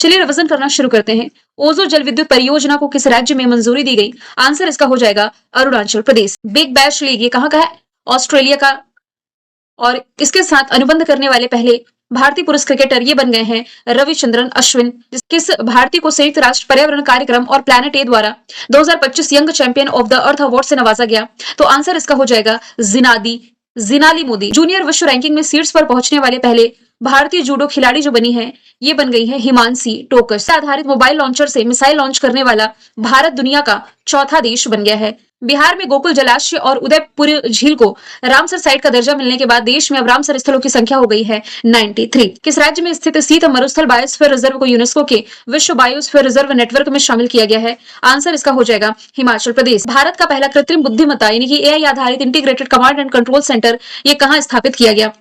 चलिए रिवीजन करना शुरू करते हैं। ओजो जल विद्युत परियोजना को किस राज्य में मंजूरी दी गई? आंसर इसका हो जाएगा Arunachal Pradesh. Big bash league ये कहाँ का है? ऑस्ट्रेलिया का। और इसके साथ अनुबंध करने वाले पहले भारतीय पुरुष क्रिकेटर ये बन गए हैं रविचंद्रन अश्विन। किस भारतीय को संयुक्त राष्ट्र पर्यावरण कार्यक्रम और प्लैनेट ए द्वारा 2025 young champion of the earth award से नवाजा गया? तो आंसर इसका हो जाएगा जिनाली मोदी। जूनियर विश्व रैंकिंग में सीट्स पर पहुंचने वाले पहले भारतीय जूडो खिलाड़ी जो बनी है ये बन गई है हिमांशी टोकस। आधारित मोबाइल लॉन्चर से मिसाइल लॉन्च करने वाला भारत दुनिया का चौथा देश बन गया है। बिहार में गोकुल जलाशय और उदयपुर झील को रामसर साइट का दर्जा मिलने के बाद देश में अब रामसर स्थलों की संख्या हो गई है 93। किस राज्य में स्थित सीत मरुस्थल बायोस्फीयर रिजर्व को यूनेस्को के विश्व बायोस्फीयर रिजर्व नेटवर्क में शामिल किया गया है? आंसर इसका हो जाएगा हिमाचल प्रदेश। भारत का पहला कृत्रिम बुद्धिमत्ता यानी कि एआई आधारित integrated command and control centre ये कहाँ स्थापित किया गया?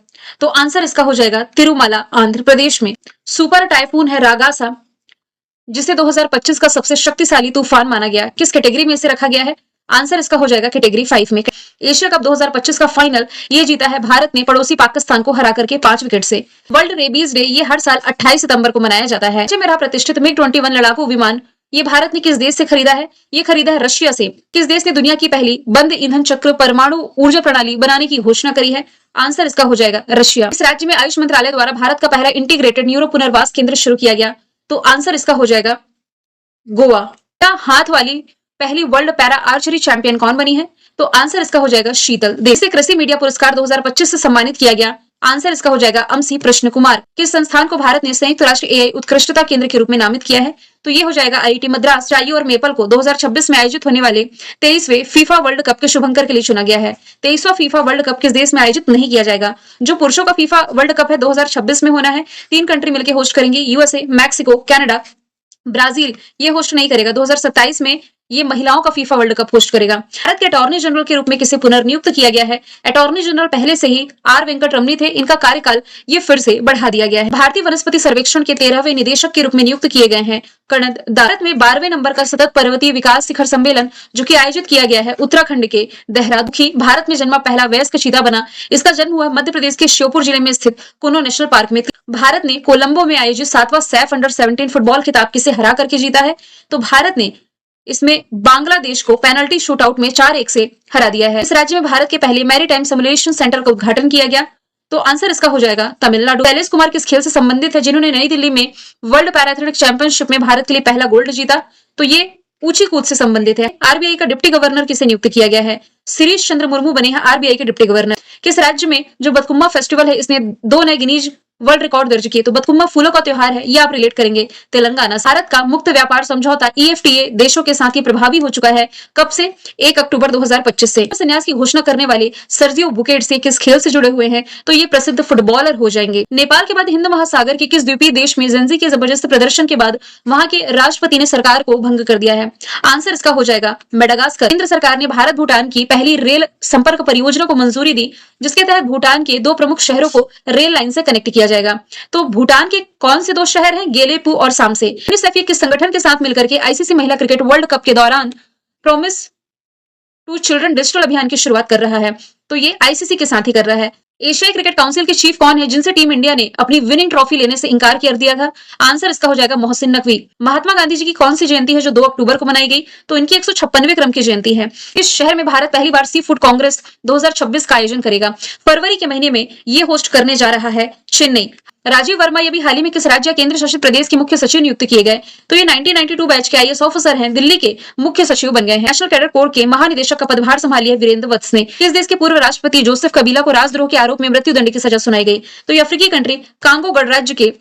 तो आंसर इसका हो जाएगा तिरुमला आंध्र प्रदेश में। सुपर टाइफून है रागासा जिसे 2025 का सबसे शक्तिशाली तूफान माना गया, किस कैटेगरी में इसे रखा गया है? आंसर इसका हो जाएगा कैटेगरी 5 में। एशिया कप 2025 का फाइनल ये जीता है भारत ने पड़ोसी पाकिस्तान को हरा करके 5 विकेट से। वर्ल्ड रेबीज डे ये हर साल 28 सितंबर को मनाया जाता है। मेरा प्रतिष्ठित मिग-21 लड़ाकू विमान ये भारत ने किस देश से खरीदा है? ये खरीदा है रशिया से। किस देश ने दुनिया की पहली बंद ईंधन चक्र परमाणु ऊर्जा प्रणाली बनाने की घोषणा करी है? आंसर इसका हो जाएगा रशिया। इस राज्य में आयुष मंत्रालय द्वारा भारत का पहला इंटीग्रेटेड न्यूरो पुनर्वास केंद्र शुरू किया गया? तो आंसर इसका हो जाएगा गोवा। हाथ वाली पहली वर्ल्ड पैरा आर्चरी चैंपियन कौन बनी है? तो आंसर इसका हो जाएगा शीतल देव। इसे कृषि मीडिया पुरस्कार 2025 से सम्मानित किया गया? आंसर इसका हो जाएगा अमसी प्रश्न कुमार। किस संस्थान को भारत ने संयुक्त राष्ट्र एआई उत्कृष्टता केंद्र के रूप में नामित किया है? तो ये हो जाएगा आईआईटी मद्रास। चाइयो और मेपल को 2026 में आयोजित होने वाले 23वें फीफा वर्ल्ड कप के शुभंकर के लिए चुना गया है। 23वां फीफा वर्ल्ड कप किस देश में आयोजित नहीं किया जाएगा? जो पुरुषों का फीफा वर्ल्ड कप है 2026 में होना है। 3 कंट्री मिलकर होस्ट करेंगे, यूएसए, मैक्सिको, कनाडा, ब्राजील ये होस्ट नहीं करेगा। 2027 में ये महिलाओं का फीफा वर्ल्ड कप होस्ट करेगा। भारत के अटॉर्नी जनरल के रूप में किसे पुनर्नियुक्त किया गया है? अटॉर्नी जनरल पहले से ही आर वेंकट रमनी थे, इनका कार्यकाल ये फिर से बढ़ा दिया गया है। भारतीय वनस्पति सर्वेक्षण के 13वें निदेशक के रूप में नियुक्त किए गए हैं कणद। भारत में 12वें नंबर का सतत पर्वतीय विकास शिखर सम्मेलन जो कि आयोजित किया गया है उत्तराखंड के देहरादून। भारत में जन्मा पहला वयस्क चीता बना, इसका जन्म हुआ मध्य प्रदेश के श्योपुर जिले में स्थित कुनो नेशनल पार्क में। भारत ने कोलंबो में आयोजित 7वां सैफ अंडर 17 फुटबॉल खिताब किसे हरा करके जीता है? तो भारत ने इसमें बांग्लादेश को पेनल्टी शूटआउट में 4-1 से हरा दिया है। इस राज्य में भारत के पहले मैरीटाइम सिमुलेशन सेंटर का उद्घाटन किया गया? तो आंसर इसका हो जाएगा तमिलनाडु। शैलेश कुमार किस खेल से संबंधित है जिन्होंने नई दिल्ली में वर्ल्ड पैराथलेटिक चैंपियनशिप में भारत के लिए पहला गोल्ड जीता? तो ये ऊंची कूद से संबंधित है। आरबीआई का डिप्टी गवर्नर किसे नियुक्त किया गया है? शिरीष चंद्र मुर्मू बने हैं आरबीआई के डिप्टी गवर्नर। किस राज्य में जो बतकुम्मा फेस्टिवल है इसने 2 नए गिनीज वर्ल्ड रिकॉर्ड दर्ज किए? तो बतकुम्मा फूलों का त्योहार है, ये आप रिलेट करेंगे तेलंगाना। भारत का मुक्त व्यापार समझौता ईएफटीए देशों के साथ ही प्रभावी हो चुका है। कब से? 1 अक्टूबर 2025 से। संन्यास की घोषणा करने वाले सर्जियो बुकेट से किस खेल से जुड़े हुए हैं? तो ये प्रसिद्ध फुटबॉलर हो जाएंगे। नेपाल के बाद हिंद महासागर के किस द्वीपीय देश में जेंजी के जबरदस्त प्रदर्शन के बाद वहां के राष्ट्रपति ने सरकार को भंग कर दिया है? आंसर इसका हो जाएगा मेडागास्कर। केंद्र सरकार ने भारत भूटान की पहली रेल संपर्क परियोजना को मंजूरी दी जिसके तहत भूटान के 2 प्रमुख शहरों को रेल लाइन से कनेक्ट किया जाएगा। तो भूटान के कौन से 2 शहर हैं? गेलेपू और सामसे। यूनिसेफ किस संगठन के साथ मिलकर के आईसीसी महिला क्रिकेट वर्ल्ड कप के दौरान प्रॉमिस टू चिल्ड्रन डिजिटल अभियान की शुरुआत कर रहा है? तो ये आईसीसी के साथ ही कर रहा है। एशियाई क्रिकेट काउंसिल के चीफ कौन है जिनसे टीम इंडिया ने अपनी विनिंग ट्रॉफी लेने से इनकार कर दिया था? आंसर इसका हो जाएगा मोहसिन नकवी। महात्मा गांधी जी की कौन सी जयंती है जो 2 अक्टूबर को मनाई गई? तो इनकी 156वें क्रम की जयंती है। इस शहर में भारत पहली बार सी फूड कांग्रेस 2026 का आयोजन करेगा। फरवरी के महीने में ये होस्ट करने जा रहा है चेन्नई। राजीव वर्मा ये भी हाल ही में किस राज्य केंद्र शासित प्रदेश के मुख्य सचिव नियुक्त किए गए? तो ये 1992 बैच के आईएएस ऑफिसर हैं, दिल्ली के मुख्य सचिव बन गए हैं। नेशनल कैडेट कोर के महानिदेशक का पदभार संभाली है वीरेंद्र वत्स ने। किस देश के पूर्व राष्ट्रपति जोसेफ कबीला को राजद्रोह के आरोप में मृत्युदंड की सजा सुनाई गई? तो ये अफ्रीकी कंट्री कांगो गणराज्य के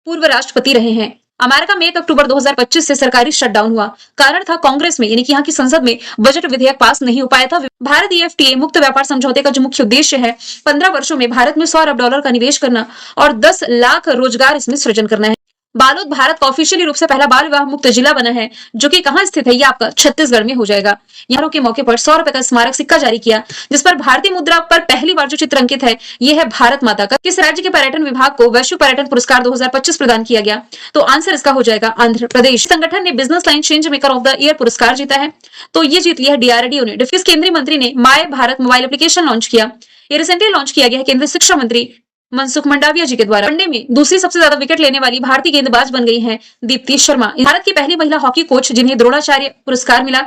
पूर्व राष्ट्रपति रहे हैं। अमेरिका में 1 अक्टूबर 2025 से सरकारी शटडाउन हुआ। कारण था कांग्रेस में यानी कि यहाँ की संसद में बजट विधेयक पास नहीं हो पाया था। भारत ईएफटीए मुक्त व्यापार समझौते का जो मुख्य उद्देश्य है 15 वर्षों में भारत में $100 अरब का निवेश करना और 10 लाख रोजगार इसमें सृजन करना है। बालोद भारत का ऑफिशियली रूप से पहला बाल विवाह मुक्त जिला बना है जो कि कहां स्थित है? ये आपका छत्तीसगढ़ में हो जाएगा। यहाँ के मौके पर 100 रुपए का स्मारक सिक्का जारी किया जिस पर भारतीय मुद्रा पर पहली बार जो चित्र अंकित है ये है भारत माता का। किस राज्य के पर्यटन विभाग को वैश्विक पर्यटन पुरस्कार 2025 प्रदान किया गया? तो आंसर इसका हो जाएगा आंध्र प्रदेश। संगठन ने business line change maker of the year पुरस्कार जीता है तो ये जीत लिया है डीआरडीओ ने। किस केंद्रीय मंत्री ने my Bharat mobile application launch किया? ये रिसेंटली लॉन्च किया गया है केंद्रीय शिक्षा मंत्री मनसुख मंडाविया जी के द्वारा। वनडे में दूसरी सबसे ज्यादा विकेट लेने वाली भारतीय गेंदबाज बन गई हैं दीप्ति शर्मा। भारत की पहली महिला हॉकी कोच जिन्हें द्रोणाचार्य पुरस्कार मिला।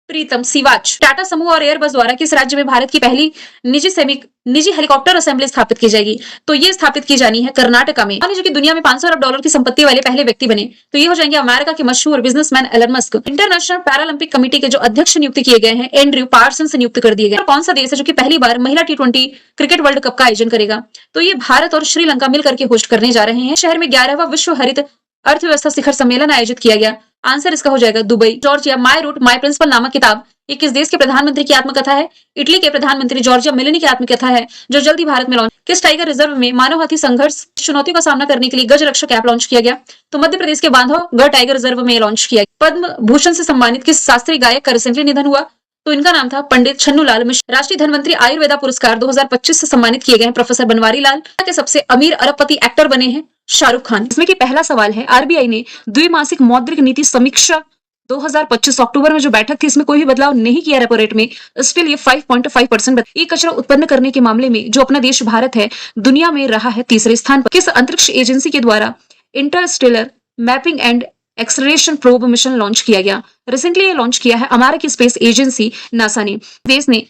प्रीतम सिवाच। टाटा समूह और एयरबस द्वारा किस राज्य में भारत की पहली निजी हेलीकॉप्टर असेंबली स्थापित की जाएगी? तो ये स्थापित की जानी है कर्नाटका में। मान लीजिए कि दुनिया में 500 अरब डॉलर की संपत्ति वाले पहले व्यक्ति बने, तो ये हो जाएंगे अमेरिका के मशहूर businessman Elon Musk. International Paralympic committee के जो अध्यक्ष नियुक्त किए गए हैं एंड्रयू पार्सन नियुक्त कर दिए गए। कौन सा देश है जो कि पहली बार महिला T20 क्रिकेट वर्ल्ड कप का आयोजन करेगा? तो ये भारत और श्रीलंका मिलकर के होस्ट करने जा रहे हैं। शहर में 11वां विश्व हरित अर्थव्यवस्था शिखर सम्मेलन आयोजित किया गया। आंसर इसका हो जाएगा Dubai. Georgia. My root my principal नामक किताब ये किस देश के प्रधानमंत्री की आत्मकथा है? इटली के प्रधानमंत्री जॉर्जिया मेलोनी की आत्मकथा है, जो जल्दी भारत में लॉन्च। किस टाइगर रिजर्व में मानव हाथी संघर्ष चुनौतियों का सामना करने के लिए गज रक्षक ऐप लॉन्च किया गया? तो मध्य प्रदेश के बांधवगढ़ टाइगर रिजर्व में लॉन्च किया गया। पद्म भूषण से सम्मानित किस शास्त्रीय गायक का रिसेंटली निधन हुआ? तो इनका नाम था पंडित छन्नूलाल मिश्र। राष्ट्रीय धनवंतरी आयुर्वेदा पुरस्कार 2025 से सम्मानित किए गए हैं प्रोफेसर बनवारी लाल। के सबसे अमीर अरबपति एक्टर बने हैं शाहरुख खान। इसमें कि पहला सवाल है, आरबीआई ने द्विमासिक मौद्रिक नीति समीक्षा 2025 अक्टूबर में जो बैठक थी इसमें कोई भी बदलाव नहीं किया रेपो रेट में, इसके लिए 5.5% ई कचरा उत्पन्न करने के मामले में जो अपना देश भारत है दुनिया में रहा है तीसरे स्थान पर। किस अंतरिक्ष एजेंसी के द्वारा Interstellar mapping and acceleration probe mission launch किया गया? रिसेंटली ये लॉन्च किया है अमेरिकी स्पेस एजेंसी नासा ने। देश ने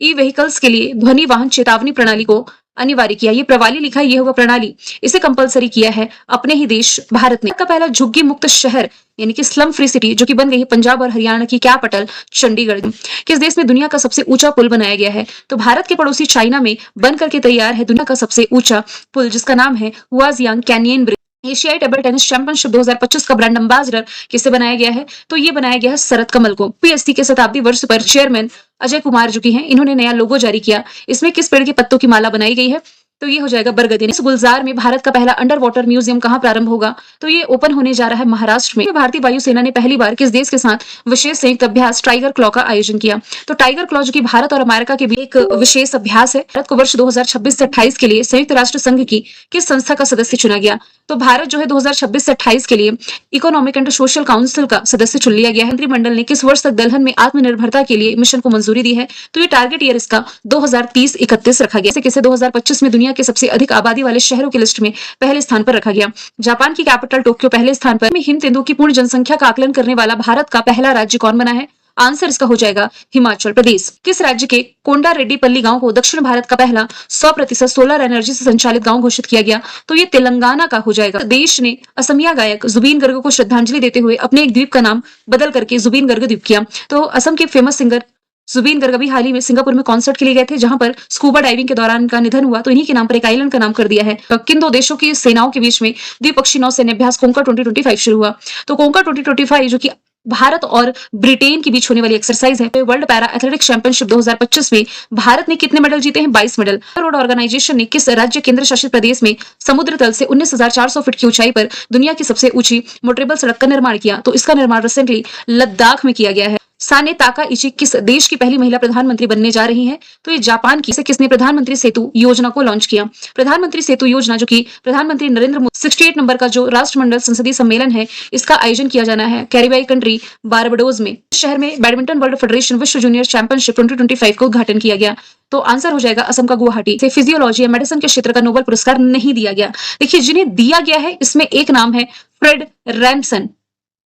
ई व्हीकल्स के लिए ध्वनि वाहन चेतावनी प्रणाली को अनिवार्य किया। ये प्रणाली लिखा ये होगा प्रणाली, इसे कंपलसरी किया है अपने ही देश भारत ने। का पहला झुग्गी मुक्त शहर यानी कि स्लम फ्री सिटी जो कि बन गई है पंजाब और हरियाणा की कैपिटल चंडीगढ़। किस देश में दुनिया का सबसे ऊंचा पुल बनाया गया है? तो भारत के पड़ोसी चाइना में बन करके तैयार है दुनिया का सबसे ऊंचा पुल, जिसका नाम है हुआजियांग कैनियन ब्रिज। एशियाई टेबल टेनिस चैंपियनशिप 2025 का ब्रांड एम्बेसडर किसे बनाया गया है? तो ये बनाया गया है शरद कमल को। पीएससी के शताब्दी वर्ष पर चेयरमैन अजय कुमार जो कि हैं इन्होंने नया लोगो जारी किया। इसमें किस पेड़ के पत्तों की माला बनाई गई है? तो ये हो जाएगा बरगद। इस गुलजार में भारत का पहला अंडर वाटर म्यूजियम कहाँ प्रारंभ होगा? तो ये ओपन होने जा रहा है महाराष्ट्र में। भारतीय वायुसेना ने पहली बार किस देश के साथ विशेष संयुक्त अभ्यास टाइगर क्लॉ का आयोजन किया? तो टाइगर क्लॉ जो कि भारत और अमेरिका के बीच एक विशेष अभ्यास है। भारत को वर्ष 2026 से 28 के लिए संयुक्त राष्ट्र संघ की किस संस्था का सदस्य चुना गया? तो भारत जो है 2026 से 28 के लिए इकोनॉमिक एंड सोशल काउंसिल का सदस्य चुन लिया गया है। मंत्रिमंडल ने किस वर्ष तक दलहन में आत्मनिर्भरता के लिए मिशन को मंजूरी दी है? तो ये टारगेट ईयर इसका 2030-31 रखा गया। किसे 2025 में दुनिया के सबसे अधिक आबादी वाले शहरों की लिस्ट में पहले स्थान पर रखा गया। जापान की कैपिटल टोक्यो पहले स्थान पर। हिम तेंदुओं की पूर्ण जनसंख्या का आकलन करने वाला भारत का पहला राज्य कौन बना है? आंसर इसका हो जाएगा हिमाचल प्रदेश। किस राज्य के कोंडा रेड्डीपल्ली गांव को दक्षिण भारत का पहला 100% सोलर एनर्जी से संचालित गांव घोषित किया गया? तो ये तेलंगाना का हो जाएगा। देश ने असमिया गायक जुबीन गर्ग को श्रद्धांजलि देते हुए अपने एक द्वीप का नाम बदल करके जुबीन गर्ग द्वीप किया। तो असम के फेमस सिंगर जुबीन गर्ग अभी हाल ही में सिंगापुर में कॉन्सर्ट के लिए गए थे, जहां पर स्कूबा डाइविंग के दौरान इनका निधन हुआ, तो इन्हीं के नाम पर एक आइलैंड का नाम कर दिया है। किन दो देशों की सेनाओं के बीच में द्विपक्षीय नौसैन्य अभ्यास कोंका 2025 शुरू हुआ? तो कोंका 2025 जो कि भारत और ब्रिटेन के बीच होने वाली एक्सरसाइज है। वर्ल्ड पैरा एथलेटिक्स चैंपियनशिप 2025 में भारत ने कितने मेडल जीते हैं? 22 मेडल। रोड ऑर्गेनाइजेशन ने किस राज्य केंद्र शासित प्रदेश में समुद्र तल से 19,400 फीट की ऊंचाई पर दुनिया की सबसे ऊंची मोटरेबल सड़क का निर्माण किया? तो इसका निर्माण रिसेंटली लद्दाख में किया गया है। साने ताकाइची किस देश की पहली महिला प्रधानमंत्री बनने जा रही हैं? तो ये जापान की। किसने प्रधानमंत्री सेतु योजना को लॉन्च किया? प्रधानमंत्री सेतु योजना जो कि प्रधानमंत्री नरेंद्र मोदी 68 नंबर का जो राष्ट्रमंडल संसदीय सम्मेलन है इसका आयोजन किया जाना है कैरिबियाई कंट्री बारबाडोस में। शहर में बैडमिंटन वर्ल्ड फेडरेशन विश्व जूनियर चैंपियनशिप 2025 का उद्घाटन किया गया? तो आंसर हो जाएगा असम का गुवाहाटी। फिजियोलॉजी या मेडिसिन के क्षेत्र का नोबेल पुरस्कार नहीं दिया गया। देखिए जिन्हें दिया गया है इसमें एक नाम है फ्रेड रैमसन,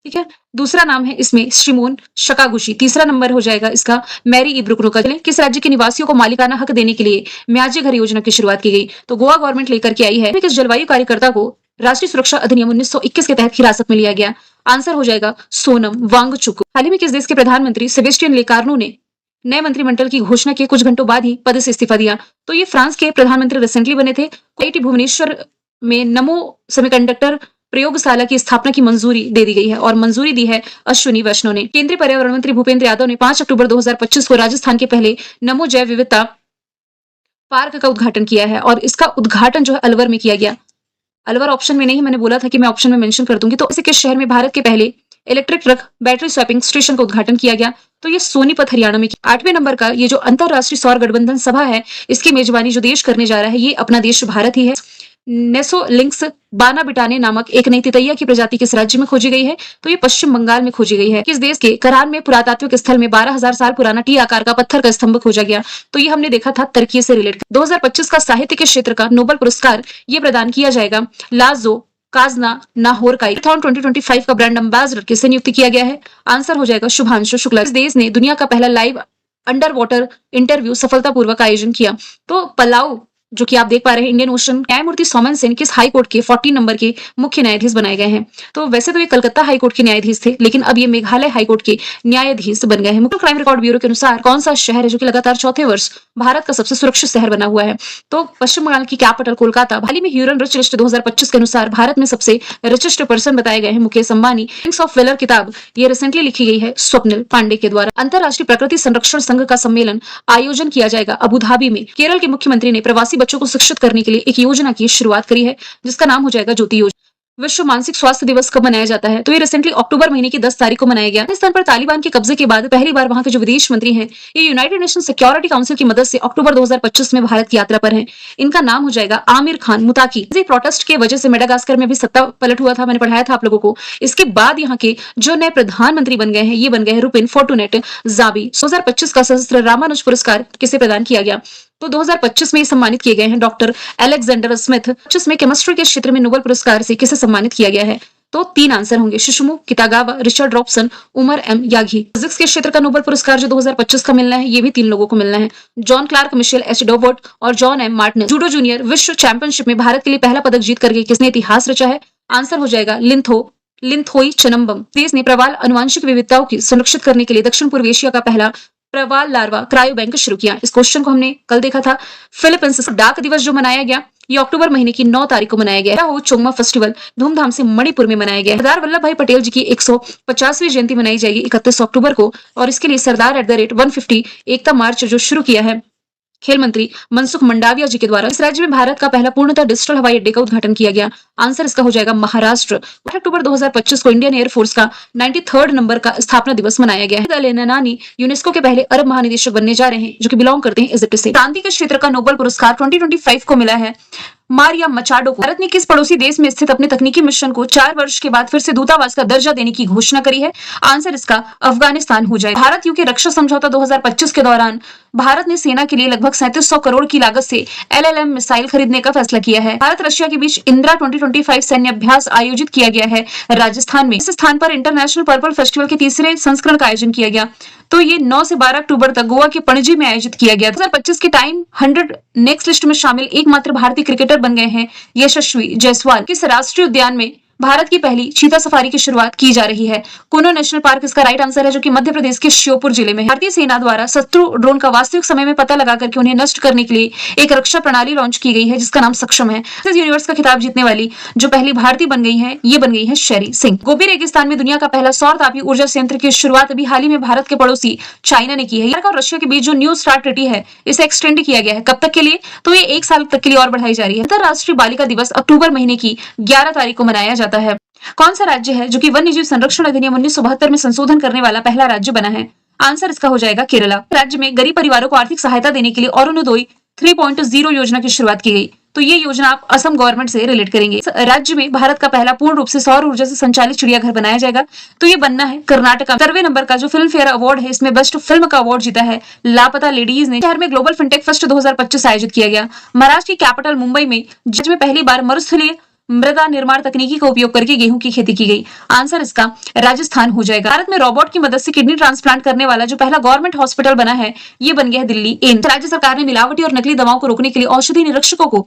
ठीक है, दूसरा नाम है इसमें शिमोन शकागुशी, तीसरा नंबर हो जाएगा इसका मैरी इब्रुकनो का। किस राज्य के निवासियों को मालिकाना हक देने के लिए म्याजी घर योजना की शुरुआत की गई? तो गोवा गवर्नमेंट लेकर के आई है। किस जलवायु कार्यकर्ता को राष्ट्रीय सुरक्षा अधिनियम 1921 के तहत हिरासत में लिया गया? आंसर हो जाएगा सोनम वांगचुक। हाल ही में किस देश के प्रधानमंत्री सेबेस्टियन लेकार्नो ने नए मंत्रिमंडल की घोषणा के कुछ घंटों बाद ही पद से इस्तीफा दिया? तो ये फ्रांस के प्रधानमंत्री रिसेंटली बने थे। आईआईटी भुवनेश्वर में नमो सेमीकंडक्टर प्रयोगशाला की स्थापना की मंजूरी दे दी गई है और मंजूरी दी है अश्विनी वैष्णव ने। केंद्रीय पर्यावरण मंत्री भूपेंद्र यादव ने 5 अक्टूबर 2025 को राजस्थान के पहले नमो जैव विविधता पार्क का उद्घाटन किया है और इसका उद्घाटन जो है अलवर में किया गया। अलवर ऑप्शन में नहीं, मैंने बोला था कि मैं ऑप्शन में मेंशन कर दूंगी। तो इसे किस शहर में भारत के पहले electric truck battery swapping station का उद्घाटन किया गया? तो ये सोनीपत हरियाणा में। 8वें नंबर का ये जो अंतरराष्ट्रीय सौर गठबंधन सभा है इसकी मेजबानी जो देश करने जा रहा है ये अपना देश भारत ही है। नेसोलिंक्स बानाबिटाने नामक एक नई तितैया की प्रजाति किस राज्य में खोजी गई है? तो ये पश्चिम बंगाल में खोजी गई है। किस देश के करान में पुरातात्विक स्थल में 12,000 साल पुराना टी आकार का पत्थर का स्तंभ खोजा गया? तो ये हमने देखा था तुर्की से रिलेटेड। 2025 का साहित्य के क्षेत्र का नोबेल पुरस्कार ये प्रदान किया जाएगा लाजो काजना नाहोरकाई। 2025 का ब्रांड एम्बेसडर किसे नियुक्त किया गया है? आंसर हो जाएगा शुभांशु शुक्ला। इस देश ने दुनिया का पहला लाइव अंडर वाटर इंटरव्यू सफलतापूर्वक आयोजन किया? तो पलाऊ, जो कि आप देख पा रहे हैं इंडियन ओशन। न्यायमूर्ति सोमन सेन किस हाई कोर्ट के 14 नंबर के मुख्य न्यायाधीश बनाए गए हैं? तो वैसे तो ये कलकत्ता हाई कोर्ट के न्यायाधीश थे, लेकिन अब ये मेघालय हाई कोर्ट के न्यायाधीश बन गए हैं। मुख्य क्राइम रिकॉर्ड ब्यूरो के अनुसार कौन सा शहर है जो कि लगातार चौथे वर्ष भारत का सबसे सुरक्षित शहर बना हुआ है? तो पश्चिम बंगाल की कैपिटल कोलकाता। हाल ही में ह्यूरन रिच लिस्ट 2025 के अनुसार भारत में सबसे रिचेस्ट पर्सन बताए गए हैं Mukesh Ambani. Kings of velar किताब ये रिसेंटली लिखी गई है स्वप्निल पांडे के द्वारा। अंतरराष्ट्रीय प्रकृति संरक्षण संघ का सम्मेलन आयोजन किया जाएगा अबू धाबी में। केरल के मुख्यमंत्री ने प्रवासी बच्चों को शिक्षित करने के लिए एक योजना की शुरुआत करी है, जिसका नाम हो जाएगा ज्योति योजना। विश्व मानसिक स्वास्थ्य दिवस कब मनाया जाता है? तो ये रिसेंटली अक्टूबर महीने की 10 तारीख को मनाया गया। अफगानिस्तान पर तालिबान के कब्जे के बाद पहली बार वहां के जो विदेश मंत्री हैं, ये यूनाइटेड नेशन सिक्योरिटी काउंसिल की मदद से अक्टूबर 2025 में भारत की यात्रा पर हैं। इनका नाम हो जाएगा आमिर खान मुताकी। इसी प्रोटेस्ट की वजह से मेडागास्कर में भी सत्ता पलट हुआ था, मैंने पढ़ाया था आप लोगों को। इसके बाद यहाँ के जो नए प्रधानमंत्री बन गए हैं, ये बन गए हैं रुपिन फोर्टुनेट जाबी। 2025 का सहस्त्र रामानुज पुरस्कार किसे प्रदान किया गया? तो 2025 में सम्मानित किए गए हैं डॉक्टर अलेक्जेंडर स्मिथ। 25 में केमिस्ट्री के क्षेत्र में नोबेल पुरस्कार से किसे सम्मानित किया गया है? तो 3 आंसर होंगे, Susumu Kitagawa, Richard Robson, Omar M Yaghi. Physics के क्षेत्र का नोबेल पुरस्कार जो 2025 का मिलना है, ये भी 3 लोगों को मिलना है, John Clarke, Michelle H Dovert और John M Martin. Judo junior विश्व चैंपियनशिप में भारत के लिए पहला पदक जीत करके किसने इतिहास रचा है? आंसर हो जाएगा लिंथोई चनम्बम। देश ने प्रवाल अनुवांशिक विविधताओं की संरक्षित करने के लिए दक्षिण पूर्व एशिया का पहला प्रवाल लार्वा क्रायो बैंक शुरू किया। इस क्वेश्चन को हमने कल देखा था। फिलीपींस डाक दिवस जो मनाया गया, ये अक्टूबर महीने की 9 तारीख को मनाया गया। हो चोंगमा फेस्टिवल धूमधाम से मणिपुर में मनाया गया। सरदार वल्लभ भाई पटेल जी की 150वीं जयंती मनाई जाएगी 31 अक्टूबर को, और इसके लिए सरदार @150 एकता मार्च जो शुरू किया है खेल मंत्री मनसुख मंडाविया जी के द्वारा। इस राज्य में भारत का पहला पूर्णतः डिजिटल हवाई अड्डे का उद्घाटन किया गया। आंसर इसका हो जाएगा महाराष्ट्र। 8 अक्टूबर 2025 को इंडियन एयरफोर्स का 93rd नंबर का स्थापना दिवस मनाया गया है। अल ननानी यूनेस्को के पहले अरब महानिदेशक बनने जा रहे हैं, जो कि बिलोंग करते हैं इजिप्ट से। शांति के क्षेत्र का नोबेल पुरस्कार 2025 को मिला है मारिया मचाडो को। भारत ने किस पड़ोसी देश में स्थित अपने तकनीकी मिशन को 4 वर्ष के बाद फिर से दूतावास का दर्जा देने की घोषणा करी है? आंसर इसका अफगानिस्तान हो जाएगा। भारत यूके रक्षा समझौता 2025 के दौरान भारत ने सेना के लिए लगभग 3700 करोड़ की लागत से LLM मिसाइल खरीदने का फैसला किया है। भारत रशिया के बीच इंदिरा 2025 सैन्य अभ्यास आयोजित किया गया है राजस्थान में। इस स्थान पर इंटरनेशनल पर्पल फेस्टिवल के 3रे संस्करण का आयोजन किया गया। तो ये 9 से 12 अक्टूबर तक गोवा के पणजी में आयोजित किया गया। 2025 के टाइम 100 नेक्स्ट लिस्ट में शामिल एकमात्र भारतीय क्रिकेटर बन गए हैं यशस्वी जायसवाल। किस राष्ट्रीय उद्यान में भारत की पहली चीता सफारी की शुरुआत की जा रही है? कुनो नेशनल पार्क इसका राइट आंसर है, जो कि मध्य प्रदेश के श्योपुर जिले में है। भारतीय सेना द्वारा शत्रु ड्रोन का वास्तविक समय में पता लगा करके उन्हें नष्ट करने के लिए एक रक्षा प्रणाली लॉन्च की गई है, जिसका नाम सक्षम है। इस यूनिवर्स का खिताब जीतने वाली जो पहली भारतीय बन गई है, ये बन गई है शेरी सिंह। गोबी रेगिस्तान में दुनिया का पहला सौर तापीय ऊर्जा संयंत्र की शुरुआत अभी हाल ही में भारत के पड़ोसी चाइना ने की है। भारत और रशिया के बीच जो न्यू स्टार्ट ट्रीटी है, इसे एक्सटेंड किया गया है। कब तक के लिए? तो ये 1 साल तक के लिए और बढ़ाई जा रही है। अंतरराष्ट्रीय बालिका दिवस अक्टूबर महीने की 11 तारीख को मनाया जाता है। कौन सा राज्य है जो कि वन्यजीव संरक्षण अधिनियम 1972 में संशोधन करने वाला पहला राज्य बना है? आंसर इसका हो जाएगा केरला। राज्य में गरीब परिवारों को आर्थिक सहायता देने के लिए अरुणोदय 3.0 योजना की शुरुआत की गई। तो ये योजना आप असम गवर्नमेंट से रिलेट करेंगे। राज्य में भारत का पहला पूर्ण रूप से सौर ऊर्जा से संचालित चिड़ियाघर बनाया जाएगा। तो ये बनना है कर्नाटक। 13वें नंबर का जो फिल्म फेयर अवार्ड है, इसमें बेस्ट फिल्म का अवार्ड जीता है लापता लेडीज ने। शहर में ग्लोबल फिनटेक फेस्ट 2025 आयोजित किया गया। महाराष्ट्र की कैपिटल मुंबई में जिसमें पहली बार मरुस्थलीय मृदा निर्माण तकनीकी का उपयोग करके गेहूं की खेती की गई। आंसर इसका राजस्थान हो जाएगा। भारत में रोबोट की मदद से किडनी ट्रांसप्लांट करने वाला जो पहला गवर्नमेंट हॉस्पिटल बना है, ये बन गया है दिल्ली एम्स। राज्य सरकार ने मिलावटी और नकली दवाओं को रोकने के लिए औषधि निरीक्षकों को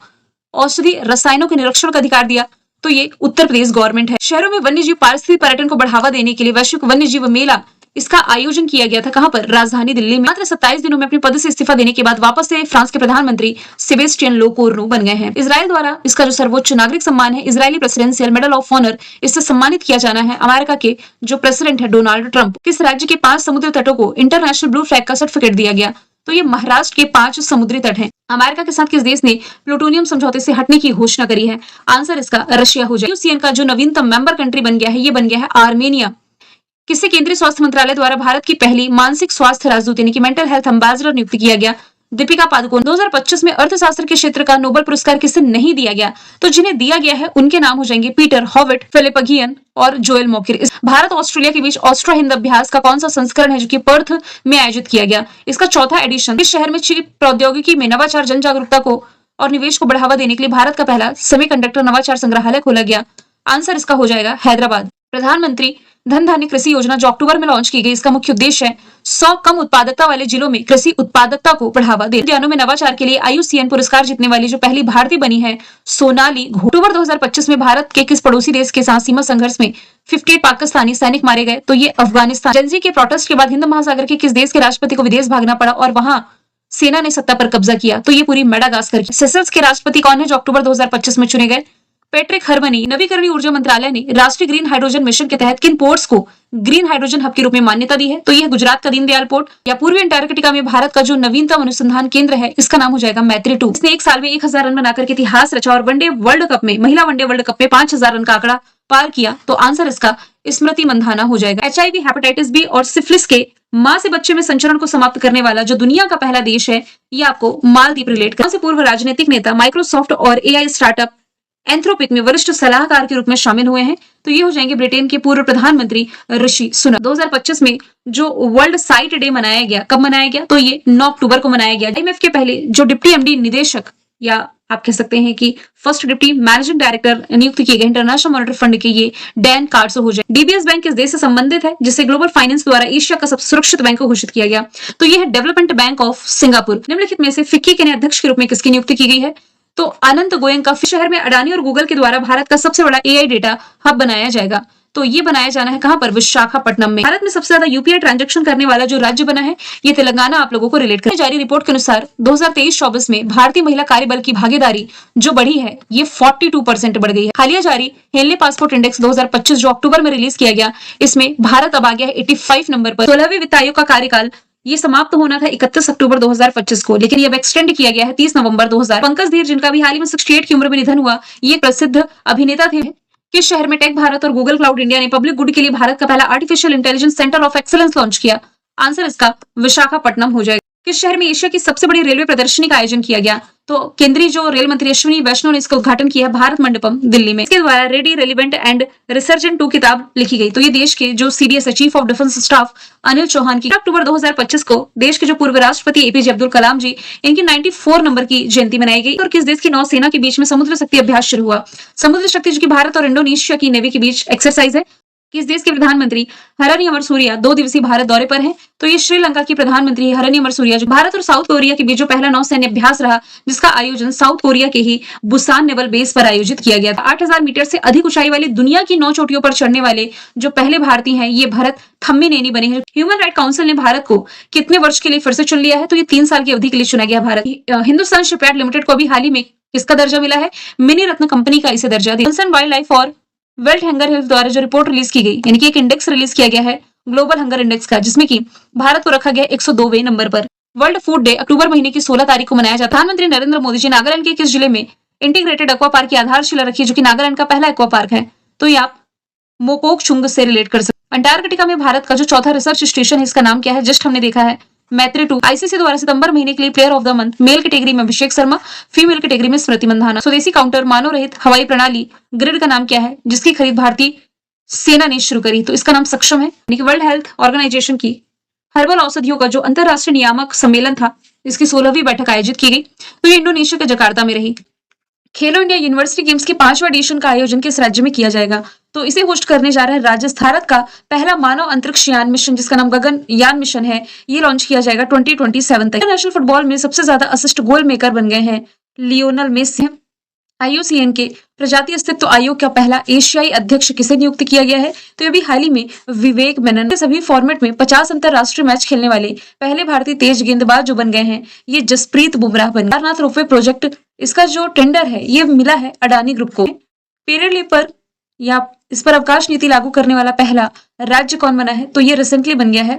औषधि रसायनों के निरीक्षण का अधिकार दिया। तो ये उत्तर प्रदेश गवर्नमेंट है। शहरों में वन्यजीव पारिस्थितिक पर्यटन को बढ़ावा देने के लिए वैश्विक वन्यजीव मेला इसका आयोजन किया गया था। कहां पर? राजधानी दिल्ली में। मात्र 27 दिनों में अपने पद से इस्तीफा देने के बाद वापस से फ्रांस के प्रधानमंत्री सेबेस्टियन लोकोर्नो बन गए हैं। इजराइल द्वारा इसका जो सर्वोच्च नागरिक सम्मान है, Israeli presidential medal of honour, इससे सम्मानित किया जाना है अमेरिका के जो प्रेसिडेंट है डोनाल्ड ट्रंप। किस राज्य के 5 समुद्री तटों को इंटरनेशनल ब्लू फ्लैग का सर्टिफिकेट दिया गया? तो ये महाराष्ट्र के 5 समुद्री तट हैं। अमेरिका के साथ किस देश ने प्लूटोनियम समझौते से हटने की घोषणा करी है? आंसर इसका रशिया हो जाएगा। यूसीएन का जो नवीनतम मेंबर कंट्री बन गया है, ये बन गया है आर्मेनिया। किसे केंद्रीय स्वास्थ्य मंत्रालय द्वारा भारत की पहली मानसिक स्वास्थ्य राजदूत यानी कि मेंटल हेल्थ एम्बेसडर नियुक्त किया गया? दीपिका पादुकोण। 2025 में अर्थशास्त्र के क्षेत्र का नोबेल पुरस्कार किसे नहीं दिया गया, तो जिन्हें दिया गया है उनके नाम हो जाएंगे पीटर हॉविट, फिलिप अगियन और जोएल मोकिर। भारत ऑस्ट्रेलिया के बीच ऑस्ट्रो हिंद अभ्यास का कौन सा संस्करण है जो कि पर्थ में आयोजित किया गया? इसका चौथा एडिशन। इस शहर में चिप प्रौद्योगिकी में नवाचार, जन जागरूकता को और निवेश को बढ़ावा देने के लिए भारत का पहला सेमीकंडक्टर नवाचार संग्रहालय खोला गया। आंसर इसका हो जाएगा हैदराबाद। प्रधानमंत्री धन धान्य कृषि योजना जो अक्टूबर में लॉन्च की गई, इसका मुख्य उद्देश्य है 100 कम उत्पादकता वाले जिलों में कृषि उत्पादकता को बढ़ावा देना। उद्यानों में नवाचार के लिए IUCN पुरस्कार जीतने वाली जो पहली भारतीय बनी है सोनाली घोष। अक्टूबर 2025 में भारत के किस पड़ोसी देश के साथ सीमा संघर्ष में 58 पाकिस्तानी सैनिक मारे गए, तो ये अफगानिस्तान। जेंजी के प्रोटेस्ट के बाद हिंद महासागर के किस देश के राष्ट्रपति को विदेश भागना पड़ा और वहां सेना ने सत्ता पर कब्जा किया, तो ये पूरी मेडागास्कर की। सेशल्स के राष्ट्रपति कौन है जो अक्टूबर 2025 में चुने गए? Patrick Herminie. नवीकरणीय ऊर्जा मंत्रालय ने राष्ट्रीय ग्रीन हाइड्रोजन मिशन के तहत किन पोर्ट्स को ग्रीन हाइड्रोजन हब के रूप में मान्यता दी है, तो यह गुजरात का दीनदयाल पोर्ट या पूर्वी अंटार्कटिका में भारत का जो नवीनतम अनुसंधान केंद्र है, इसका नाम हो जाएगा मैत्री 2। इसने एक साल में 1000 रन बनाकर के इतिहास रचा और वनडे वर्ल्ड कप में, महिला वनडे वर्ल्ड कप में 5000 रन का आंकड़ा पार किया, तो आंसर इसका स्मृति मंधाना हो जाएगा। HIV, हेपेटाइटिस बी और सिफिलिस के मां से बच्चे में संचरण को समाप्त करने वाला जो दुनिया का पहला देश है, ये आपको मालदीव रिलेट कर। पूर्व राजनीतिक नेता माइक्रोसॉफ्ट और AI स्टार्टअप एंथ्रोपिक में वरिष्ठ सलाहकार के रूप में शामिल हुए हैं, तो ये हो जाएंगे ब्रिटेन के पूर्व प्रधानमंत्री ऋषि सुनक। 2025 में जो वर्ल्ड साइट डे मनाया गया, कब मनाया गया, तो ये 9 अक्टूबर को मनाया गया। IMF के पहले जो डिप्टी MD निदेशक या आप कह सकते हैं कि फर्स्ट डिप्टी मैनेजिंग डायरेक्टर नियुक्त किए गए इंटरनेशनल मॉनेटरी फंड के, ये डैन कार्सो हो जाए। DBS बैंक किस देश से संबंधित है जिसे ग्लोबल फाइनेंस द्वारा एशिया का सबसे सुरक्षित बैंक घोषित किया गया, तो यह है डेवलपमेंट बैंक ऑफ सिंगापुर। निम्नलिखित में से फिक्की के नए अध्यक्ष के रूप में किसकी नियुक्ति की गई है, तो अनंत गोयंका। शहर में अडानी और गूगल के द्वारा भारत का सबसे बड़ा AI डेटा हब बनाया जाएगा, तो ये बनाया जाना है कहां पर? विशाखापट्टनम में। भारत में सबसे ज्यादा UPI ट्रांजैक्शन करने वाला जो राज्य बना है, ये तेलंगाना आप लोगों को रिलेट कर। जारी रिपोर्ट के अनुसार 2023-24 में भारतीय महिला कार्यबल की भागीदारी जो बढ़ी है, ये 42% बढ़ गई है। हालिया जारी हेनले पासपोर्ट इंडेक्स 2025 जो अक्टूबर में रिलीज किया गया, इसमें भारत अब आ गया है 85 नंबर पर। 16वें वित्त आयोग का कार्यकाल ये समाप्त होना था 31 अक्टूबर 2025 को, लेकिन ये अब एक्सटेंड किया गया है 30 नवंबर 2000। पंकज धीर जिनका भी हाल ही में 68 की उम्र में निधन हुआ, ये प्रसिद्ध अभिनेता थे। किस शहर में टेक भारत और गूगल क्लाउड इंडिया ने पब्लिक गुड के लिए भारत का पहला artificial intelligence centre of excellence launch किया? आंसर इसका विशाखापट्टनम हो जाएगा। किस शहर में एशिया की सबसे बड़ी रेलवे प्रदर्शनी का आयोजन किया गया, तो केंद्रीय जो रेल मंत्री अश्विनी वैष्णव ने इसका उद्घाटन किया भारत मंडपम दिल्ली में। इसके द्वारा रेडी, रेलिवेंट एंड रिसर्जेंट 2 किताब लिखी गई, तो ये देश के जो CDS chief of defence staff Anil Chauhan की। अक्टूबर 2025 को देश के जो पूर्व राष्ट्रपति APJ अब्दुल कलाम जी, इनकी 94 नंबर की जयंती मनाई गई। और किस देश की नौसेना के बीच में समुद्र शक्ति अभ्यास शुरू हुआ? समुद्र शक्ति जो कि भारत और इंडोनेशिया की नेवी के बीच एक्सरसाइज है। किस देश के प्रधानमंत्री हरनी अमरसूरिया 2 दिवसीय भारत दौरे पर हैं, तो ये श्रीलंका की प्रधानमंत्री हरनी अमरसूरिया। जो भारत और साउथ कोरिया के बीच जो पहला नौसैन्य अभ्यास रहा, जिसका आयोजन साउथ कोरिया के ही बुसान नेवल बेस पर आयोजित किया गया था। 8000 मीटर से अधिक ऊंचाई वाली दुनिया की 9 चोटियों पर चढ़ने वाले जो पहले भारतीय हैं, ये भरत थम्मीनेनी बने हैं। ह्यूमन राइट काउंसिल ने भारत को कितने वर्ष के लिए फिर से चुन लिया है, तो ये 3 साल की अवधि के लिए चुना गया भारत। हिंदुस्तान शिपयार्ड लिमिटेड को अभी हाल ही में किसका दर्जा मिला है? मिनी रत्न कंपनी का इसे दर्जा दिया। वाइल्ड लाइफ और वर्ल्ड हंगर हेल्थ द्वारा जो रिपोर्ट रिलीज की गई, यानी कि एक इंडेक्स रिलीज किया गया है ग्लोबल हंगर इंडेक्स का, जिसमें कि भारत को रखा गया 102वें नंबर पर। वर्ल्ड फूड डे अक्टूबर महीने की 16 तारीख को मनाया जाता है। प्रधानमंत्री नरेंद्र मोदी जी नागालैंड के किस जिले में इंटीग्रेटेड एक्वा पार्क की आधारशिला रखी, जो कि नागालैंड का पहला एक्वा पार्क है, तो ये आप मोकोकचुंग से रिलेट कर सकते हैं। अंटार्कटिका में भारत का जो चौथा रिसर्च स्टेशन है, इसका नाम क्या है? जस्ट हमने देखा है मैत्री 2। ICC द्वारा सितंबर महीने के लिए player of the month male category में अभिषेक शर्मा, फीमेल कैटेगरी में स्मृति मंधाना। स्वदेशी काउंटर मानव रहित हवाई प्रणाली ग्रिड का नाम क्या है, जिसकी खरीद भारतीय सेना ने शुरू करी, तो इसका नाम सक्षम है। वर्ल्ड हेल्थ ऑर्गेनाइजेशन की हर्बल औषधियों का जो अंतरराष्ट्रीय नियामक सम्मेलन था, इसकी 16वीं बैठक आयोजित की गई, तो ये इंडोनेशिया के जकार्ता में रही। खेलो इंडिया यूनिवर्सिटी गेम्स के 5वां एडिशन का आयोजन किस राज्य में किया जाएगा, तो इसे होस्ट करने जा रहा है राजस्थान। भारत का पहला मानव अंतरिक्ष यान मिशन, जिसका नाम गगनयान मिशन है, ये लॉन्च किया जाएगा 2027 तक। इंटरनेशनल फुटबॉल में सबसे ज्यादा असिस्ट गोल मेकर बन गए हैं लियोनल मेसी। IUCN के प्रजाति अस्तित्व आयोग का पहला एशियाई अध्यक्ष किसे नियुक्त किया गया है, तो ये भी हाल ही में विवेक मेनन। सभी फॉर्मेट में 50 अंतरराष्ट्रीय मैच खेलने वाले पहले भारतीय तेज गेंदबाज जो बन गए हैं, ये जसप्रीत बुमराह बन गए। केदारनाथ रोपवे प्रोजेक्ट, इसका जो टेंडर है, ये मिला है अडानी ग्रुप को। पेरेले पर या इस पर अवकाश नीति लागू करने वाला पहला राज्य कौन बना है, तो ये रिसेंटली बन गया है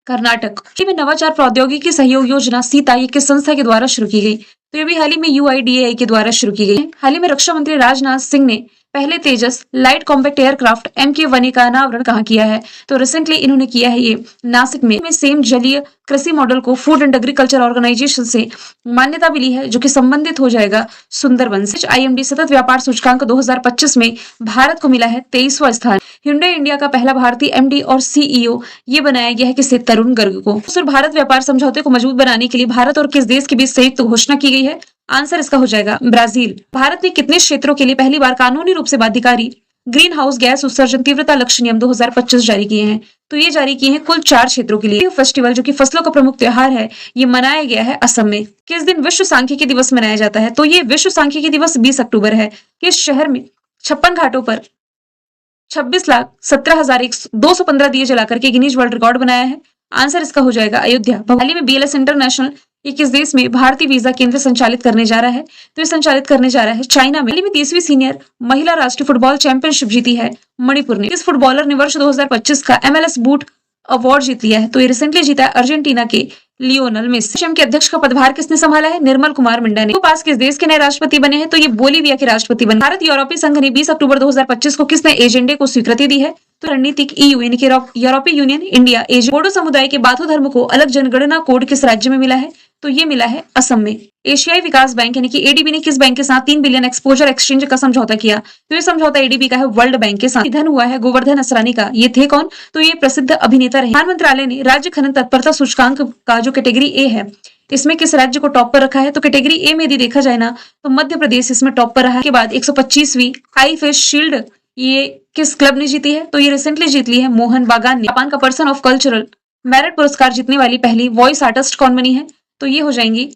कर्नाटक। में नवाचार प्रौद्योगिकी सहयोग योजना सीता, ये किस संस्था के द्वारा शुरू की गई, तो ये भी हाल ही में UIDAI के द्वारा शुरू की गई है। हाल ही में रक्षा मंत्री राजनाथ सिंह ने पहले तेजस लाइट कॉम्पैक्ट एयरक्राफ्ट MK-1A का अनावरण कहाँ किया है? तो रिसेंटली इन्होंने किया है ये नासिक में सेम जलीय कृषि मॉडल को फूड एंड एग्रीकल्चर ऑर्गेनाइजेशन से मान्यता मिली है, जो कि संबंधित हो जाएगा सुंदरबन से। IMD सतत व्यापार सूचकांक 2025 में भारत को मिला है 23वां स्थान। hyundai इंडिया का पहला भारतीय MD और CEO ये बनाया गया है किसी तरुण गर्ग को। और भारत व्यापार समझौते को मजबूत बनाने के लिए भारत और किस देश के बीच संयुक्त घोषणा की गई है? आंसर इसका हो जाएगा ब्राजील। भारत ने कितने क्षेत्रों के लिए पहली बार कानूनी रूप से बाध्यकारी ग्रीन हाउस गैस उत्सर्जन तीव्रता लक्ष्य नियम 2025 जारी किए हैं? तो ये जारी किए हैं कुल 4 क्षेत्रों के लिए। फेस्टिवल जो कि फसलों का प्रमुख त्योहार है, ये मनाया गया है असम में। किस दिन विश्व सांख्यिकी दिवस मनाया जाता है? तो ये विश्व सांख्यिकी दिवस 20 अक्टूबर है। किस शहर में 56 घाटों पर 26,17,215 दिए जलाकर के गिनीज वर्ल्ड रिकॉर्ड बनाया है? आंसर इसका हो जाएगा अयोध्या। हाल ही में BLS इंटरनेशनल ये किस देश में भारतीय वीजा केंद्र संचालित करने जा रहा है? तो ये संचालित करने जा रहा है चाइना में। हाल ही में 30वीं सीनियर महिला राष्ट्रीय फुटबॉल चैंपियनशिप जीती है मणिपुर ने। इस फुटबॉलर ने वर्ष 2025 का MLS बूट अवार्ड जीत लिया है? तो ये रिसेंटली जीता है अर्जेंटीना के लियोनल मेसी। के अध्यक्ष का पदभार किसने संभाला है? निर्मल कुमार मिंडा ने। तो पास किस देश के नए राष्ट्रपति बने हैं? तो ये बोलीविया के राष्ट्रपति बने। भारत यूरोपीय संघ ने 20 अक्टूबर 2025 को किस नए एजेंडे को स्वीकृति दी है? तो रणनीतिक EU यानी कि यूरोपीय यूनियन इंडिया एजेंडे। बोडो समुदाय के बाथो धर्म को अलग जनगणना कोड किस राज्य में मिला है? तो ये मिला है असम में। एशियाई विकास बैंक यानी कि ADB ने किस बैंक के साथ 3 बिलियन एक्सपोजर एक्सचेंज का समझौता किया? तो ये समझौता ADB का है वर्ल्ड बैंक के साथ। निधन हुआ है गोवर्धन असरानी का। ये थे कौन? तो ये प्रसिद्ध अभिनेता रहे। प्रधान मंत्रालय ने राज्य खनन तत्परता सूचकांक का जो कैटेगरी A है, इसमें किस राज्य को टॉप पर रखा है? तो कैटेगरी A में यदि देखा जाए ना, तो मध्य प्रदेश इसमें टॉप पर रहा है। के बाद 125वीं आईफेस शील्ड ये किस क्लब ने जीती है? तो ये रिसेंटली जीत ली है मोहन बागान ने। जापान का पर्सन ऑफ कल्चरल मेरिट पुरस्कार जीतने वाली पहली वॉइस आर्टिस्ट कौन बनी है? तो ये हो जाएंगी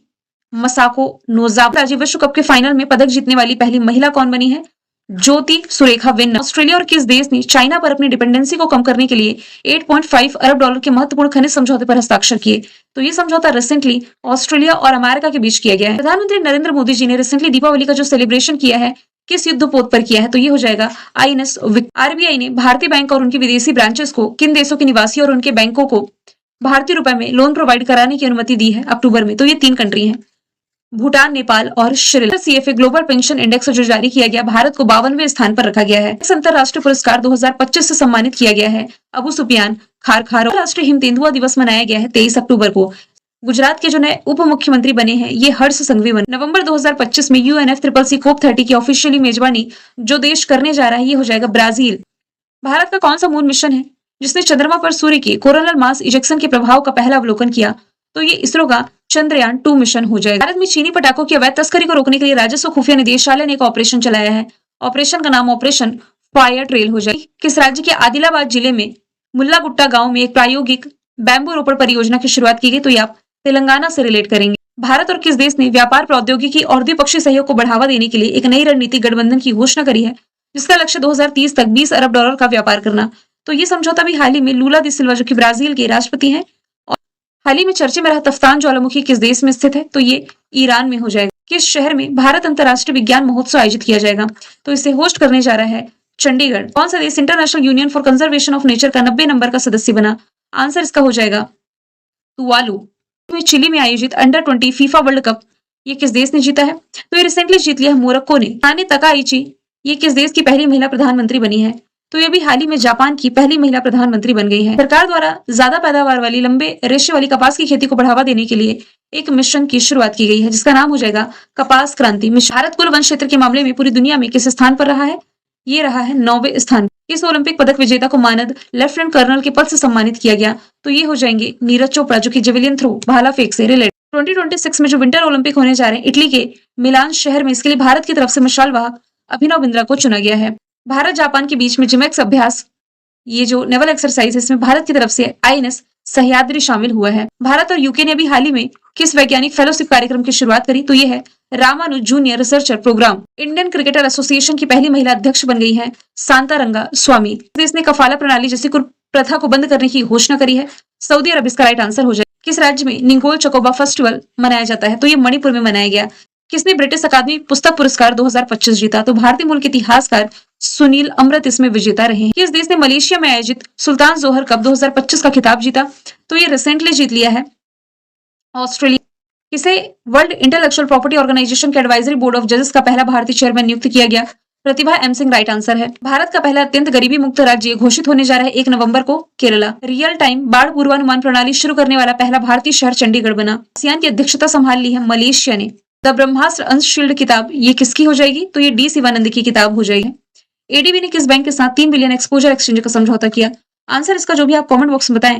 मसाको नोजावा। राज्य विश्व कप के फाइनल में पदक जीतने वाली पहली महिला कौन बनी है? ज्योति सुरेखा वेन्ना। ऑस्ट्रेलिया और किस देश ने चाइना पर अपनी डिपेंडेंसी को कम करने के लिए 8.5 अरब डॉलर के महत्वपूर्ण खनिज समझौते पर हस्ताक्षर किए? तो ये समझौता रिसेंटली ऑस्ट्रेलिया और अमेरिका के बीच किया गया है। प्रधानमंत्री नरेंद्र मोदी जी ने रिसेंटली दीपावली का जो सेलिब्रेशन किया है किस युद्धपोत पर किया है? तो ये हो जाएगा INS RBI ने भारतीय बैंक और उनकी विदेशी ब्रांचेस को किन देशों के निवासी और उनके बैंकों को भारतीय रुपए में लोन प्रोवाइड कराने की अनुमति दी है अक्टूबर में? तो ये 3 कंट्री हैं, भूटान, नेपाल और Sri Lanka. CFA global pension index जो जारी किया गया, भारत को 52वें स्थान पर रखा गया है। इस अंतरराष्ट्रीय पुरस्कार 2025 से सम्मानित किया गया है अबू सुफियान खारखार। राष्ट्रीय हिम तेंदुआ दिवस मनाया गया है 23 अक्टूबर को। गुजरात के जो नए उप मुख्यमंत्री बने हैं ये हर्ष संघवी बने। नवंबर 2025 में UNFCCC COP30 की ऑफिशियली मेजबानी जो देश करने जा रहा है ये हो जाएगा ब्राजील। भारत का कौन सा मून मिशन है जिसने चंद्रमा पर सूर्य के कोरोनल मास इजेक्शन के प्रभाव का पहला अवलोकन किया? तो ये इसरो का चंद्रयान 2 मिशन हो जाएगा। भारत में चीनी पटाखों की अवैध तस्करी को रोकने के लिए राजस्व खुफिया निदेशालय ने एक ऑपरेशन चलाया है। ऑपरेशन का नाम ऑपरेशन फायर ट्रेल हो जाएगी। किस राज्य के आदिलाबाद जिले में मुल्ला गुट्टा गांव में एक प्रायोगिक बैम्बू रोपण परियोजना की शुरुआत की गई? तो ये आप तेलंगाना से रिलेट करेंगे। भारत और किस देश ने व्यापार प्रौद्योगिकी और द्विपक्षीय सहयोग को बढ़ावा देने के लिए एक नई रणनीतिक गठबंधन की घोषणा करी है जिसका लक्ष्य 2030 तक 20 अरब डॉलर का व्यापार करना? तो ये समझौता भी हाल ही में लूला दी सिल्वा जो कि ब्राजील के राष्ट्रपति हैं और हाल ही में चर्चे में रहा तफ्तान ज्वालामुखी किस देश में स्थित है? तो ये ईरान में हो जाएगा। किस शहर में भारत अंतर्राष्ट्रीय विज्ञान महोत्सव आयोजित किया जाएगा? तो इसे होस्ट करने जा रहा है चंडीगढ़। कौन सा देश international union for conservation of nature का 90 नंबर का सदस्य बना? आंसर इसका हो जाएगा तुवालू। चिली में आयोजित अंडर-20 फीफा वर्ल्ड कप ये किस देश ने जीता है? तो ये रिसेंटली जीत लिया है मोरक्को ने। ताने तकाइची ये किस देश की पहली महिला प्रधानमंत्री बनी है? तो ये भी हाल ही में जापान की पहली महिला प्रधानमंत्री बन गई है। सरकार द्वारा ज्यादा पैदावार वाली लंबे रेशे वाली कपास की खेती को बढ़ावा देने के लिए एक मिशन की शुरुआत की गई है जिसका नाम हो जाएगा कपास क्रांति मिशन। भारत कुल वन क्षेत्र के मामले में पूरी दुनिया में किस स्थान पर रहा है? ये रहा है 9वें स्थान। इस ओलंपिक पदक विजेता को मानद लेफ्टिनेंट कर्नल के पद से सम्मानित किया गया। तो ये हो जाएंगे नीरज चोपड़ा जो कि जेवलिन थ्रो भाला फेंक से रिलेटेड। 2026 में जो विंटर ओलंपिक होने जा रहे हैं इटली के मिलान शहर में, इसके लिए भारत की तरफ से मशाल वाहक अभिनव बिंद्रा को चुना गया है। भारत जापान के बीच में जिमेक्स अभ्यास ये जो नेवल एक्सरसाइज है इसमें भारत की तरफ से INS सह्याद्री शामिल हुआ है। भारत और यूके ने भी हाल ही में किस वैज्ञानिक फेलोशिप कार्यक्रम की शुरुआत करी? तो ये है Ramanuja junior researcher programme. Indian cricketer association की पहली महिला अध्यक्ष बन गई है शांतारंगा स्वामी। देश ने कफाला प्रणाली जैसी प्रथा को बंद करने की घोषणा करी है। सऊदी अरब इसका राइट आंसर हो जाए। किस राज्य में निंगोल चकोबा फेस्टिवल मनाया जाता है? तो ये मणिपुर में मनाया गया। किसने ब्रिटिश अकादमी पुस्तक पुरस्कार 2025 जीता? तो भारतीय मूल के इतिहासकार सुनील अमृत इसमें विजेता रहे। किस देश ने मलेशिया में आयोजित सुल्तान जोहर कप 2025 का खिताब जीता? तो ये रिसेंटली जीत लिया है ऑस्ट्रेलिया। किसे वर्ल्ड इंटेलेक्चुअल प्रॉपर्टी ऑर्गेनाइजेशन के एडवाइजरी बोर्ड ऑफ जजेस का पहला भारतीय चेयरमैन नियुक्त किया गया? प्रतिभा एम सिंह राइट आंसर है। भारत का पहला अत्यंत गरीबी मुक्त राज्य घोषित होने जा रहा है 1 नवंबर को, केरला। रियल टाइम बाढ़ पूर्वानुमान प्रणाली शुरू करने वाला पहला भारतीय शहर चंडीगढ़ बना। आसियान की अध्यक्षता संभाल ली है मलेशिया ने। द ब्रह्मास्त्र अनशील्ड किताब ये किसकी हो जाएगी? तो ये डी शिवानंद की किताब हो जाएगी। एडीबी ने किस बैंक के साथ 3 बिलियन एक्सपोजर एक्सचेंज का समझौता किया? आंसर इसका जो भी आप कमेंट बॉक्स में बताएं।